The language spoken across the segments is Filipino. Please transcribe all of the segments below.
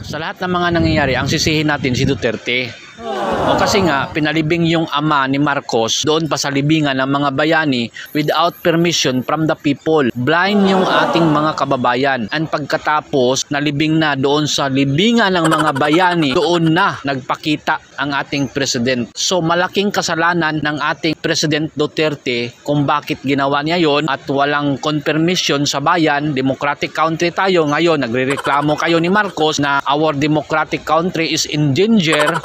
sa lahat ng mga nangyayari, ang sisihin natin si Duterte. O kasi nga, pinalibing yung ama ni Marcos doon pa sa libingan ng mga bayani without permission from the people. Blind yung ating mga kababayan. And pagkatapos, nalibing na doon sa libingan ng mga bayani, doon na nagpakita ang ating president. So malaking kasalanan ng ating President Duterte kung bakit ginawa niya yon at walang confirmation sa bayan. Democratic country tayo ngayon. Nagrereklamo kayo ni Marcos na our democratic country is in danger.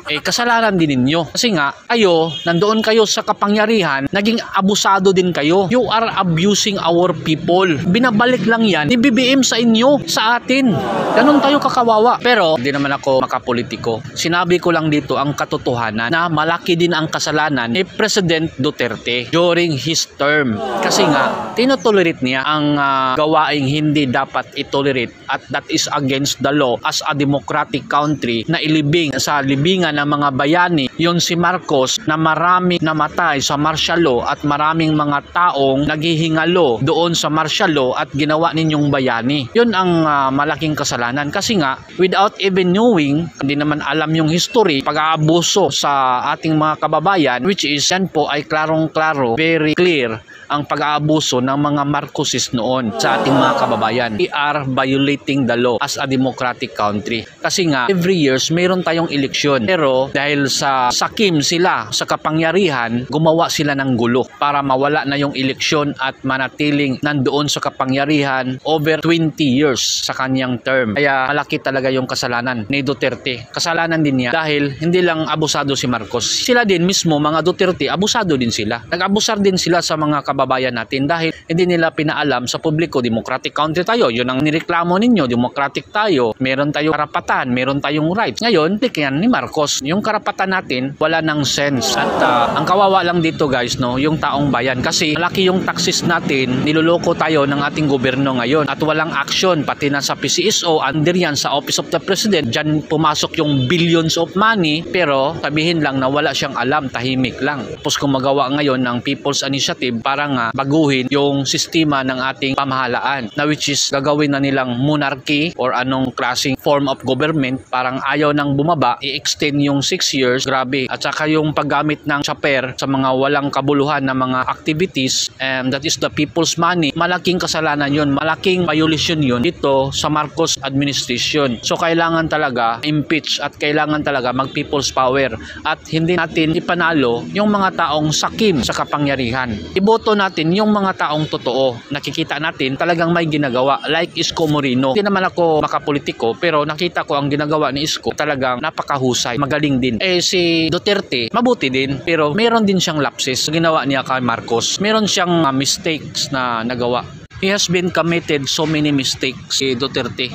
Kasalanan din ninyo. Kasi nga, kayo, nandoon kayo sa kapangyarihan, naging abusado din kayo. You are abusing our people. Binabalik lang yan, ni BBM sa inyo, sa atin. Ganun tayo kakawawa. Pero, hindi naman ako makapolitiko. Sinabi ko lang dito ang katotohanan na malaki din ang kasalanan ni President Duterte during his term. Kasi nga, tinotolerate niya ang gawaing hindi dapat itolerate at that is against the law as a democratic country na ilibing sa libingan ng mga bayani. Yun si Marcos na maraming namatay sa martial law at maraming mga taong naghihingalo doon sa martial law at ginawa ninyong bayani. Yun ang malaking kasalanan kasi nga without even knowing, hindi naman alam yung history, pag-aabuso sa ating mga kababayan, which is yan po ay klarong-klaro, very clear ang pag-aabuso ng mga Marcoses noon sa ating mga kababayan. We are violating the law as a democratic country. Kasi nga, every years, mayroon tayong eleksyon. Pero dahil sa sakim sila sa kapangyarihan, gumawa sila ng gulo para mawala na yung eleksyon at manatiling nandoon sa kapangyarihan over 20 years sa kanyang term. Kaya malaki talaga yung kasalanan ni Duterte. Kasalanan din niya dahil hindi lang abusado si Marcos. Sila din mismo, mga Duterte, abusado din sila. Nag-abusar din sila sa mga kababayan natin dahil hindi nila pinaalam sa publiko, democratic country tayo. Yun ang nireklamo ninyo, democratic tayo. Meron tayong karapatan, meron tayong rights. Ngayon, yan ni Marcos. Yung karapatan natin, wala nang sense. At ang kawawa lang dito guys, no, yung taong bayan. Kasi malaki yung taxes natin, niloloko tayo ng ating gobyerno ngayon. At walang action, pati na sa PCSO, under yan sa Office of the President, dyan pumasok yung billions of money, pero sabihin lang na wala siyang alam, tahimik lang. Tapos kung magawa ngayon ng People's Initiative para nga baguhin yung sistema ng ating pamahalaan, na which is gagawin na nilang monarchy or anong klaseng form of government, parang ayaw nang bumaba, i-extend yung 6 years, grabe. At saka yung paggamit ng chaper sa mga walang kabuluhan na mga activities, that is the people's money, malaking kasalanan yun, malaking violation yun dito sa Marcos administration. So kailangan talaga impeach at kailangan talaga mag people's power at hindi natin ipanalo yung mga taong sakim sa kapangyarihan. Iboto natin yung mga taong totoo. Nakikita natin talagang may ginagawa like Isko Moreno. Hindi naman ako makapolitiko pero nakita ko ang ginagawa ni Isko talagang napakahusay, magaling din. Si Duterte, mabuti din pero meron din siyang lapses ginawa niya kay Marcos. Meron siyang mistakes na nagawa. He has been committed so many mistakes si Duterte.